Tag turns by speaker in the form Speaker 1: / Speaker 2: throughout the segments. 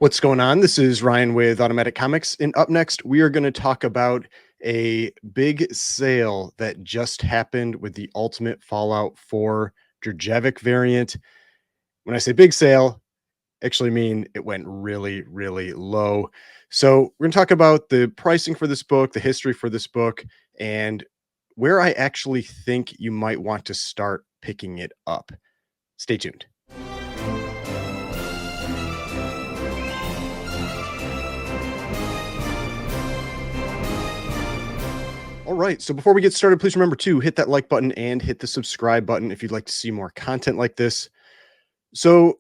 Speaker 1: What's going on? This is Ryan with Automatic Comics, and up next, we are going to talk about a big sale that just happened with the Ultimate Fallout 4 Drzevic variant. When I say big sale, actually mean it went really, really low. So we're going to talk about the pricing for this book, the history for this book, and where I actually think you might want to start picking it up. Stay tuned. All right. So before we get started, please remember to hit that like button and hit the subscribe button if you'd like to see more content like this. So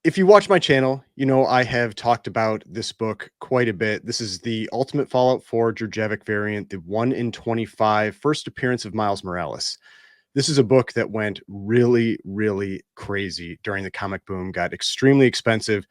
Speaker 1: if you watch my channel, you know I have talked about this book quite a bit. This is the Ultimate Fallout 4 Drzevic variant, the 1 in 25 first appearance of Miles Morales. This is a book that went really, really crazy during the comic boom, got extremely expensive.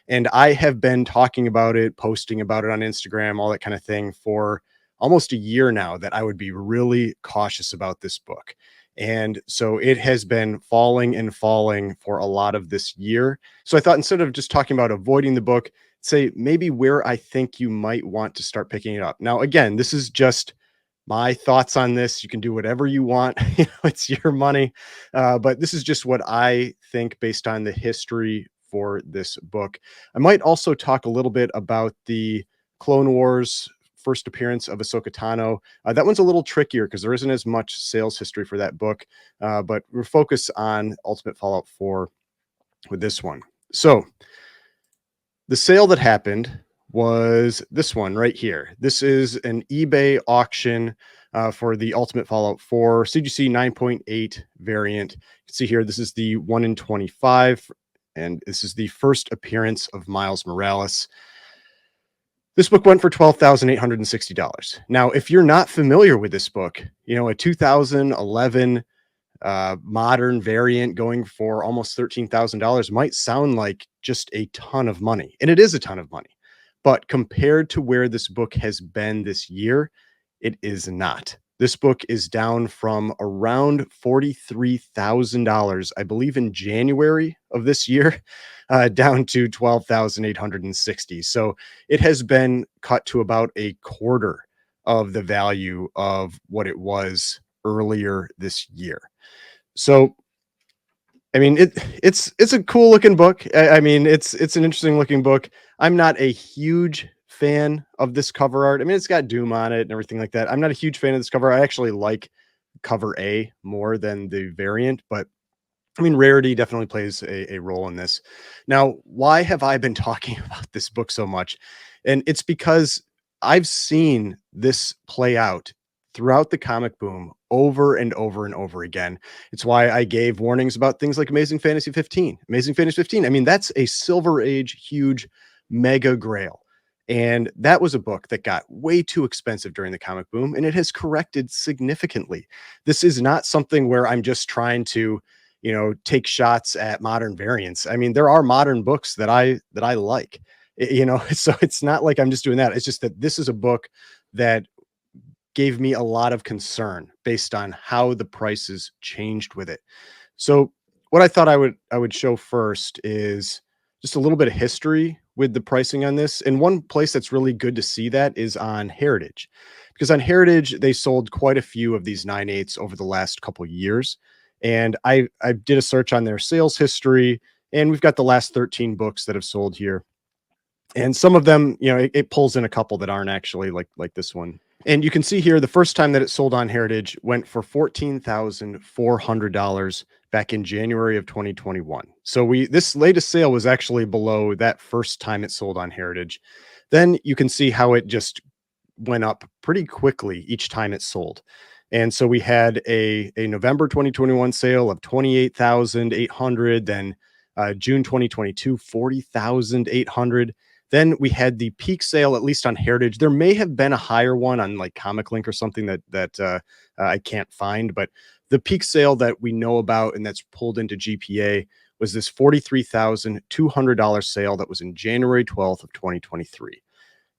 Speaker 1: And I have been talking about it, posting about it on Instagram, all that kind of thing for almost a year now that I would be really cautious about this book. And so it has been falling and falling for a lot of this year. So I thought instead of just talking about avoiding the book, say maybe where I think you might want to start picking it up. Now, again, this is just my thoughts on this. You can do whatever you want. It's your money. But this is just what I think based on the history for this book. I might also talk a little bit about the Clone Wars first appearance of Ahsoka Tano. That one's a little trickier because there isn't as much sales history for that book. But we're focused on Ultimate Fallout 4 with this one. So the sale that happened was this one right here. This is an eBay auction for the Ultimate Fallout 4 CGC 9.8 variant. You can see here, this is the 1 in 25, and this is the first appearance of Miles Morales. This book went for $12,860. Now, if you're not familiar with this book, you know, a 2011 modern variant going for almost $13,000 might sound like just a ton of money. And it is a ton of money. But compared to where this book has been this year, it is not. This book is down from around $43,000, I believe, in January of this year, down to $12,860. So it has been cut to about a quarter of the value of what it was earlier this year. So, I mean, it's a cool looking book. I mean, it's an interesting looking book. I'm not a huge fan of this cover art. I mean, it's got Doom on it and everything like that. I'm not a huge fan of this cover. I actually like cover A more than the variant, but I mean, rarity definitely plays a role in this. Now, why have I been talking about this book so much? And it's because I've seen this play out throughout the comic boom over and over and over again. It's why I gave warnings about things like Amazing Fantasy 15. Amazing Fantasy 15, I mean, that's a Silver Age, huge, mega grail. And that was a book that got way too expensive during the comic boom, and it has corrected significantly. This is not something where I'm just trying to, you know, take shots at modern variants. I mean, there are modern books that I like, you know, so it's not like I'm just doing that. It's just that this is a book that gave me a lot of concern based on how the prices changed with it. So what I thought I would show first is just a little bit of history with the pricing on this. And one place that's really good to see that is on Heritage, because on Heritage they sold quite a few of these 9/8s over the last couple of years. And I did a search on their sales history, and we've got the last 13 books that have sold here. And some of them, you know, it pulls in a couple that aren't actually like this one. And you can see here, the first time that it sold on Heritage went for $14,400 back in January of 2021. So this latest sale was actually below that first time it sold on Heritage. Then you can see how it just went up pretty quickly each time it sold. And so we had a November 2021 sale of 28,800, then June 2022, 40,800. Then we had the peak sale, at least on Heritage. There may have been a higher one on like Comic Link or something that I can't find, but the peak sale that we know about and that's pulled into GPA was this $43,200 sale that was in January 12th of 2023.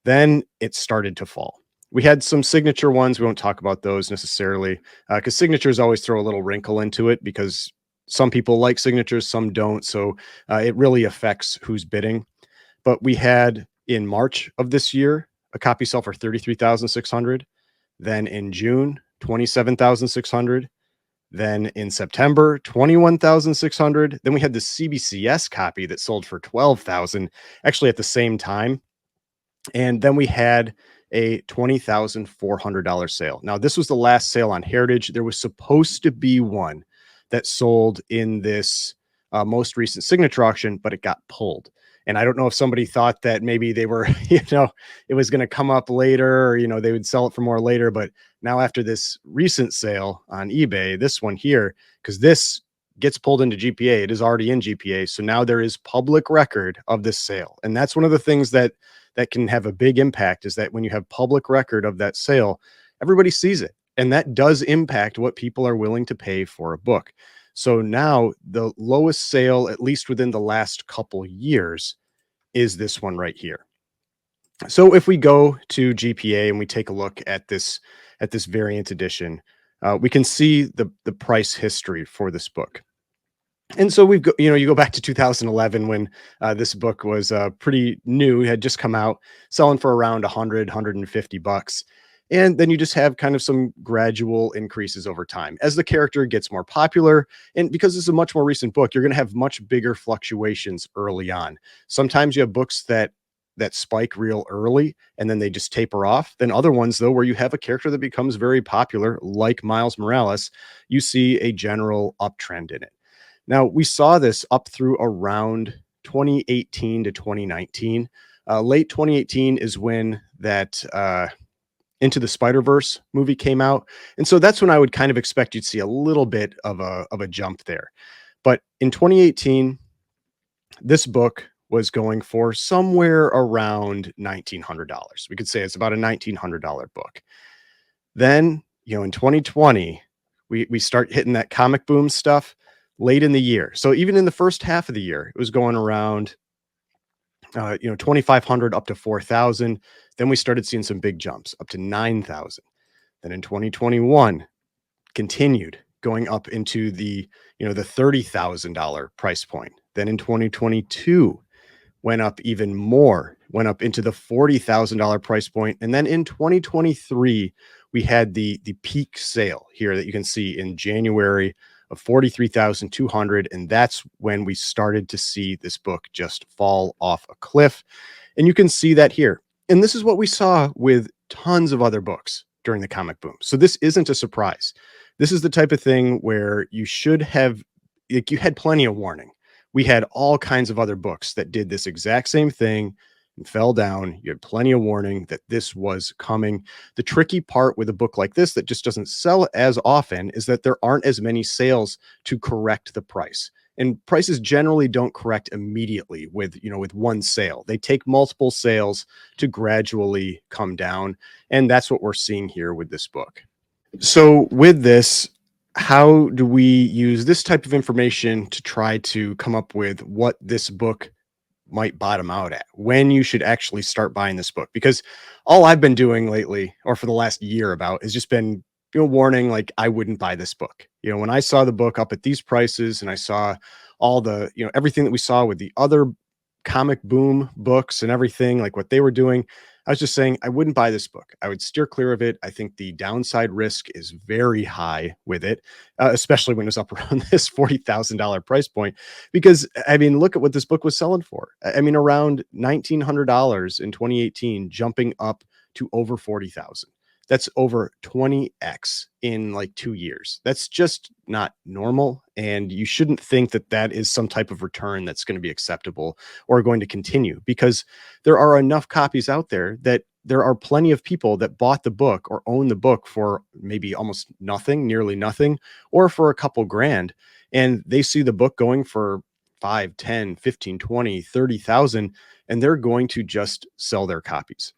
Speaker 1: Then it started to fall. We had some signature ones. We won't talk about those necessarily because signatures always throw a little wrinkle into it because some people like signatures, some don't. So it really affects who's bidding. But we had in March of this year a copy sell for 33,600. Then in June, 27,600. Then in September, 21,600. Then we had the CBCS copy that sold for 12,000 actually at the same time. And then we had a $20,400 sale. Now, this was the last sale on Heritage. There was supposed to be one that sold in this most recent signature auction, but it got pulled. And I don't know if somebody thought that maybe they were, it was going to come up later, or, they would sell it for more later. But now, after this recent sale on eBay, this one here, because this gets pulled into GPA, it is already in GPA. So now there is public record of this sale. And that's one of the things that can have a big impact, is that when you have public record of that sale, everybody sees it. And that does impact what people are willing to pay for a book. So now the lowest sale, at least within the last couple years, is this one right here. So if we go to GPA and we take a look at this variant edition, we can see the price history for this book. And so you go back to 2011 when this book was pretty new, it had just come out, selling for around 150 bucks. And then you just have kind of some gradual increases over time as the character gets more popular. And because this is a much more recent book, you're going to have much bigger fluctuations early on. Sometimes you have books that spike real early and then they just taper off. Then other ones, though, where you have a character that becomes very popular, like Miles Morales, you see a general uptrend in it. Now, we saw this up through around 2018 to 2019. Late 2018 is when that Into the Spider-Verse movie came out. And so that's when I would kind of expect you'd see a little bit of a jump there. But in 2018, this book was going for somewhere around $1,900. We could say it's about a $1,900 book. Then, in 2020, we start hitting that comic boom stuff late in the year. So even in the first half of the year, it was going around 2,500 up to 4,000. Then we started seeing some big jumps up to 9,000. Then in 2021, continued going up into the $30,000 price point. Then in 2022, went up even more, went up into the $40,000 price point. And then in 2023, we had the peak sale here that you can see in January of 43,200. And that's when we started to see this book just fall off a cliff. And you can see that here. And this is what we saw with tons of other books during the comic boom. So this isn't a surprise. This is the type of thing where you should have, you had plenty of warning. We had all kinds of other books that did this exact same thing and fell down. You had plenty of warning that this was coming. The tricky part with a book like this that just doesn't sell as often is that there aren't as many sales to correct the price. And prices generally don't correct immediately with one sale. They take multiple sales to gradually come down. And that's what we're seeing here with this book. So with this, how do we use this type of information to try to come up with what this book might bottom out at, when you should actually start buying this book? Because all I've been doing lately, or for the last year about, has just been warning, like, I wouldn't buy this book. When I saw the book up at these prices and I saw all the everything that we saw with the other comic boom books and everything, like what they were doing, I was just saying I wouldn't buy this book. I would steer clear of it. I think the downside risk is very high with it, especially when it was up around this $40,000 price point. Because, I mean, look at what this book was selling for. I mean, around $1,900 in 2018, jumping up to over 40,000. That's over 20x in like 2 years. That's just not normal. And you shouldn't think that that is some type of return that's going to be acceptable or going to continue, because there are enough copies out there that there are plenty of people that bought the book or own the book for maybe almost nothing, nearly nothing, or for a couple grand. And they see the book going for 5, 10, 15, 20, 30,000, and they're going to just sell their copies.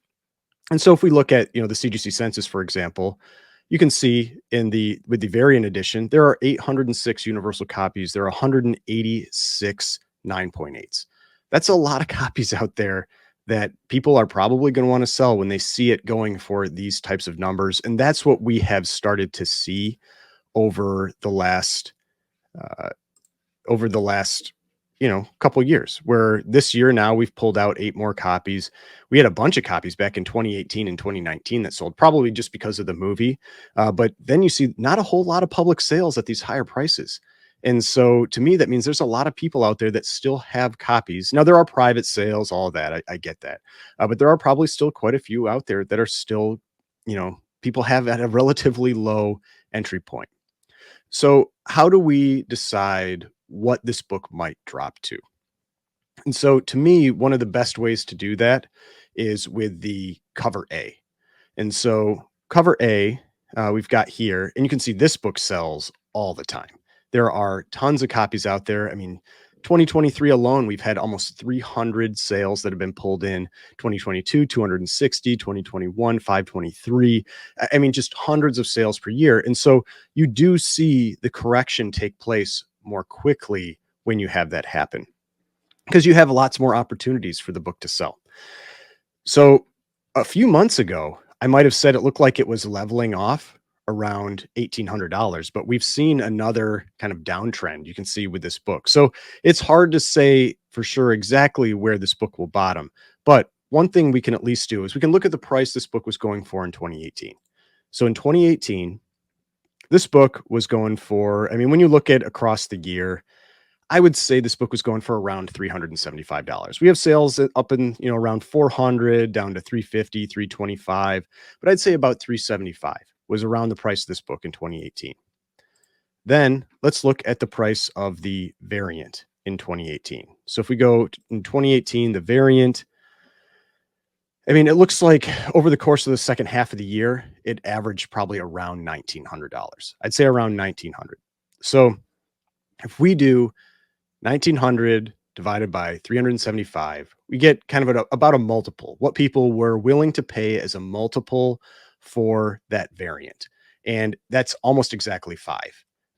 Speaker 1: And so if we look at, the CGC census, for example, you can see with the variant edition, there are 806 universal copies. There are 186 9.8s. That's a lot of copies out there that people are probably going to want to sell when they see it going for these types of numbers. And that's what we have started to see over the last couple years, where this year now we've pulled out 8 more copies. We had a bunch of copies back in 2018 and 2019 that sold, probably just because of the movie. But then you see not a whole lot of public sales at these higher prices. And so to me, that means there's a lot of people out there that still have copies. Now, there are private sales, all of that. I get that. But there are probably still quite a few out there that are still, people have at a relatively low entry point. So, how do we decide what this book might drop to? And so, to me, one of the best ways to do that is with the cover A. And so, cover A, we've got here, and you can see this book sells all the time. There are tons of copies out there. I mean, 2023 alone, we've had almost 300 sales that have been pulled in. 2022, 260, 2021, 523. I mean, just hundreds of sales per year. And so you do see the correction take place more quickly when you have that happen, because you have lots more opportunities for the book to sell. So a few months ago, I might have said it looked like it was leveling off around $1,800, but we've seen another kind of downtrend you can see with this book. So it's hard to say for sure exactly where this book will bottom. But one thing we can at least do is we can look at the price this book was going for in 2018. So in 2018, this book was going for, I mean, when you look at across the year, I would say this book was going for around $375. We have sales up in, around 400 down to 350, 325, but I'd say about 375 was around the price of this book in 2018. Then let's look at the price of the variant in 2018. So if we go in 2018, the variant, I mean, it looks like over the course of the second half of the year, it averaged probably around $1,900. I'd say around 1,900. So if we do 1,900 divided by 375, we get kind of about a multiple, what people were willing to pay as a multiple for that variant. And that's almost exactly 5.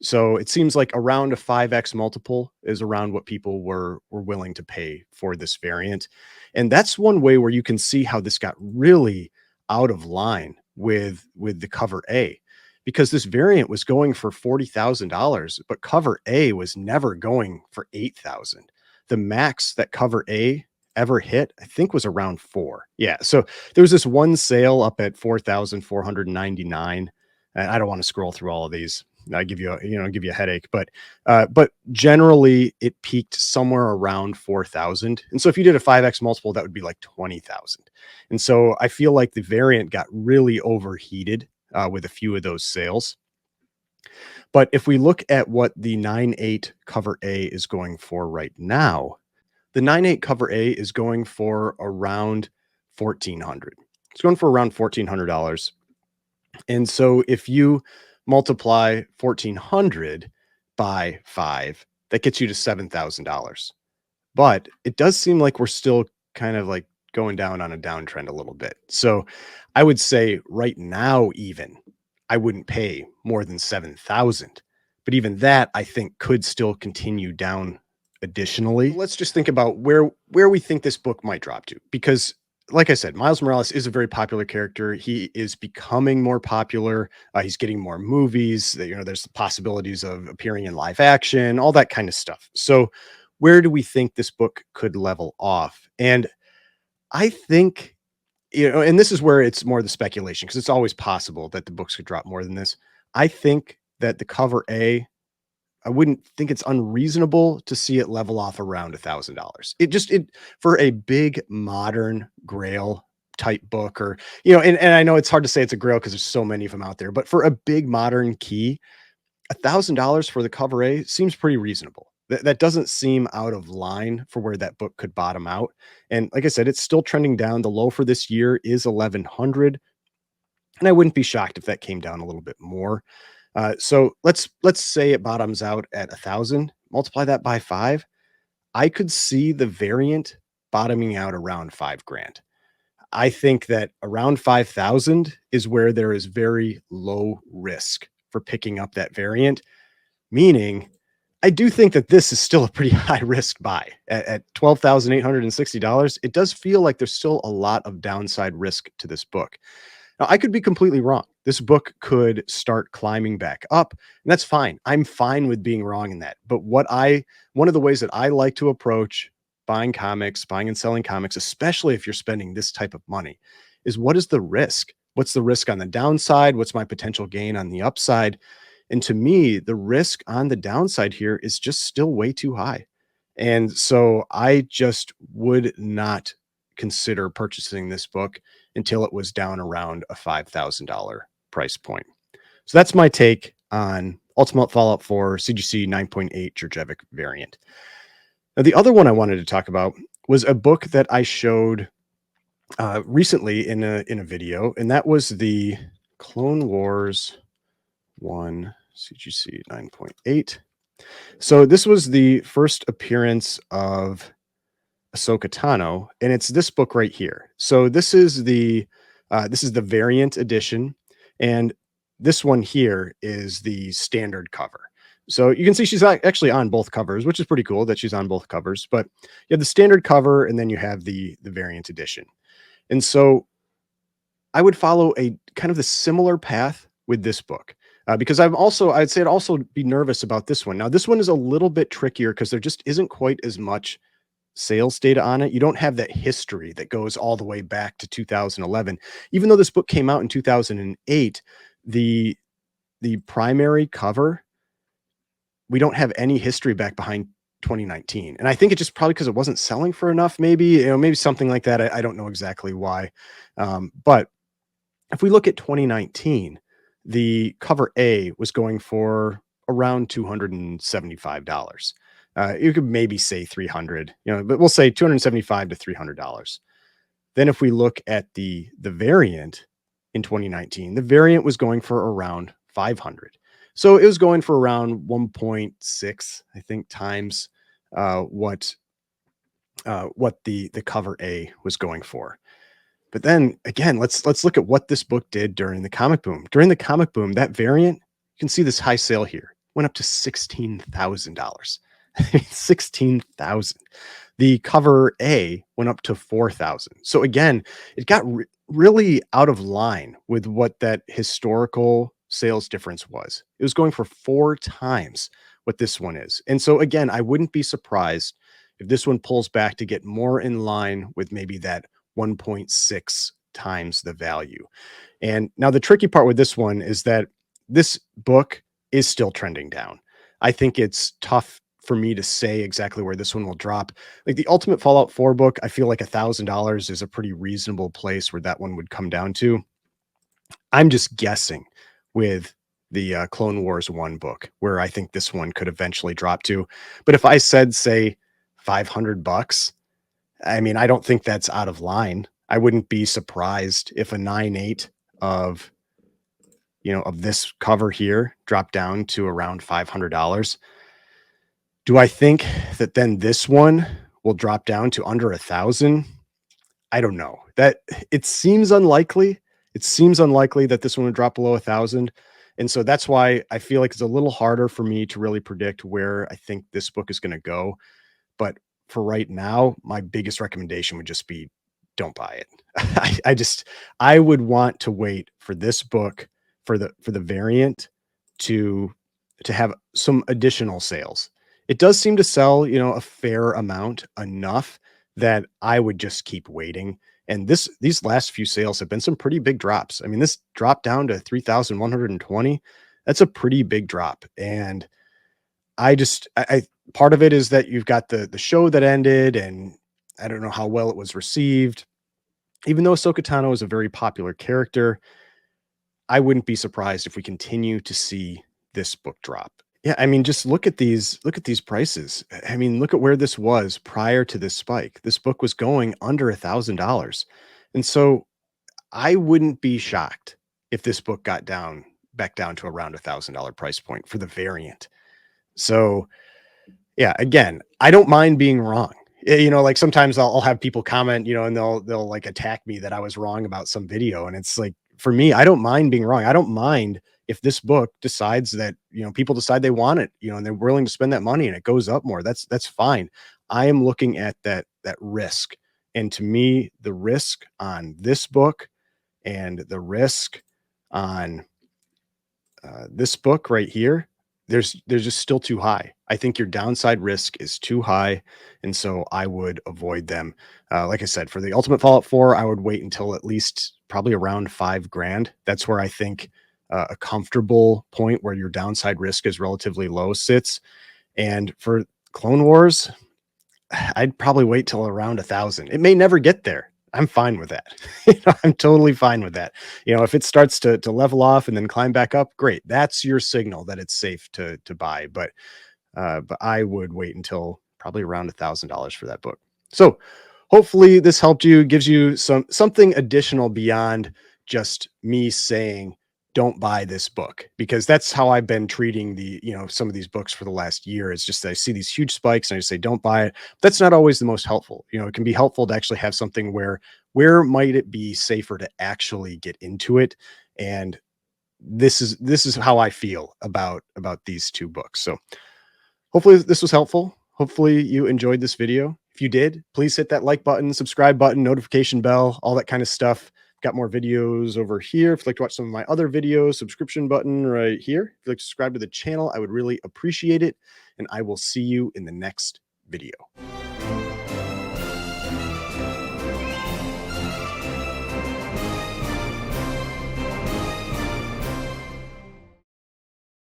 Speaker 1: So it seems like around a 5x multiple is around what people were willing to pay for this variant. And that's one way where you can see how this got really out of line with the cover A, because this variant was going for $40,000, but cover A was never going for $8,000. The max that cover A ever hit, I think, was around 4. Yeah. So there was this one sale up at 4,499. And I don't want to scroll through all of these. I give you a headache, but generally it peaked somewhere around 4,000. And so if you did a 5x multiple, that would be like 20,000. And so I feel like the variant got really overheated with a few of those sales. But if we look at what the 9.8 cover A is going for right now, the 9.8 cover A is going for around $1,400. It's going for around $1,400. And so if you multiply 1,400 by 5, that gets you to $7,000. But it does seem like we're still kind of like going down on a downtrend a little bit. So I would say right now, even I wouldn't pay more than 7,000. But even that, I think, could still continue down additionally. Let's just think about where we think this book might drop to, because like I said, Miles Morales is a very popular character. He is becoming more popular. He's getting more movies. There's the possibilities of appearing in live action, all that kind of stuff. So where do we think this book could level off? And I think, and this is where it's more the speculation, because it's always possible that the books could drop more than this. I think that the cover A, I wouldn't think it's unreasonable to see it level off around $1,000. It for a big modern Grail type book, or, and I know it's hard to say it's a Grail because there's so many of them out there, but for a big modern key, $1,000 for the cover A seems pretty reasonable. That doesn't seem out of line for where that book could bottom out. And like I said, it's still trending down. The low for this year is 1,100. And I wouldn't be shocked if that came down a little bit more. So let's say it bottoms out at 1,000, multiply that by 5. I could see the variant bottoming out around $5,000. I think that around 5,000 is where there is very low risk for picking up that variant, meaning I do think that this is still a pretty high risk buy at $12,860. It does feel like there's still a lot of downside risk to this book. Now, I could be completely wrong. This book could start climbing back up, and that's fine. I'm fine with being wrong in that. But one of the ways that I like to approach buying comics, buying and selling comics, especially if you're spending this type of money, is what is the risk? What's the risk on the downside? What's my potential gain on the upside? And to me, the risk on the downside here is just still way too high. And so I just would not consider purchasing this book until it was down around a $5,000 price point. So that's my take on Ultimate Fallout 4 CGC 9.8 Jurjevic variant. Now, the other one I wanted to talk about was a book that I showed recently in a video, and that was the Clone Wars 1 CGC 9.8. So this was the first appearance of Ahsoka Tano, and it's this book right here. So this is the variant edition, and this one here is the standard cover. So you can see she's actually on both covers, which is pretty cool that she's on both covers. But you have the standard cover, and then you have the variant edition. And so I would follow a kind of the similar path with this book. Because I'd say I'd also be nervous about this one. Now, this one is a little bit trickier because there just isn't quite as much sales data on it. You don't have that history that goes all the way back to 2011. Even though this book came out in 2008, the the primary cover, we don't have any history back behind 2019. And I think it's just probably because it wasn't selling for enough, maybe, maybe something like that. I don't know exactly why. But if we look at 2019, the cover A was going for around $275. You could maybe say 300, but we'll say 275 to $300. Then if we look at the variant in 2019, the variant was going for around 500. So it was going for around 1.6, I think, times what the cover A was going for. But then again, let's look at what this book did during the comic boom. During the comic boom, that variant, you can see this high sale here, went up to $16,000. 16,000. The cover A went up to 4,000. So again, it got really out of line with what that historical sales difference was. It was going for 4 times what this one is. And so again, I wouldn't be surprised if this one pulls back to get more in line with maybe that 1.6 times the value. And now the tricky part with this one is that this book is still trending down. I think it's tough for me to say exactly where this one will drop. Like the Ultimate Fallout 4 book, I feel like $1,000 is a pretty reasonable place where that one would come down to. I'm just guessing with the Clone Wars 1 book, where I think this one could eventually drop to. But if I said, say, $500, I mean, I don't think that's out of line. I wouldn't be surprised if a 9.8 of this cover here dropped down to around $500. Do I think that then this one will drop down to under 1,000? I don't know. That it seems unlikely. It seems unlikely that this one would drop below 1,000. And so that's why I feel like it's a little harder for me to really predict where I think this book is going to go. But for right now, my biggest recommendation would just be don't buy it. I would want to wait for this book for the variant to have some additional sales. It does seem to sell, a fair amount, enough that I would just keep waiting. And these last few sales have been some pretty big drops. I mean, this dropped down to 3,120. That's a pretty big drop. And I part of it is that you've got the show that ended, and I don't know how well it was received. Even though Ahsoka Tano is a very popular character, I wouldn't be surprised if we continue to see this book drop. Yeah, I mean, just look at these prices. I mean, look at where this was prior to this spike. This book was going under $1,000. And so I wouldn't be shocked if this book got back down to around $1,000 price point for the variant. So yeah, again, I don't mind being wrong. Like sometimes I'll have people comment, and they'll like attack me that I was wrong about some video. And it's like, for me, I don't mind being wrong. I don't mind if this book decides that, people decide they want it, and they're willing to spend that money and it goes up more. That's fine. I am looking at that risk. And to me, the risk on this book And the risk on this book right here, there's just still too high. I think your downside risk is too high, and so I would avoid them. Like I said, for the Ultimate Fallout 4, I would wait until at least probably around 5 grand. That's where I think a comfortable point where your downside risk is relatively low sits. And for Clone Wars, I'd probably wait till around 1,000. It may never get there. I'm fine with that. I'm totally fine with that. If it starts to level off and then climb back up, great. That's your signal that it's safe to buy. But I would wait until probably around $1,000 for that book. So hopefully this helped you, gives you something additional beyond just me saying don't buy this book, because that's how I've been treating some of these books for the last year. It's just that I see these huge spikes and I just say don't buy it. That's not always the most helpful. It can be helpful to actually have something where might it be safer to actually get into it. And this is how I feel about these two books. So hopefully this was helpful. Hopefully you enjoyed this video. If you did, please hit that like button, subscribe button, notification bell, all that kind of stuff. Got more videos over here. If you'd like to watch some of my other videos, subscription button right here. If you'd like to subscribe to the channel, I would really appreciate it. And I will see you in the next video.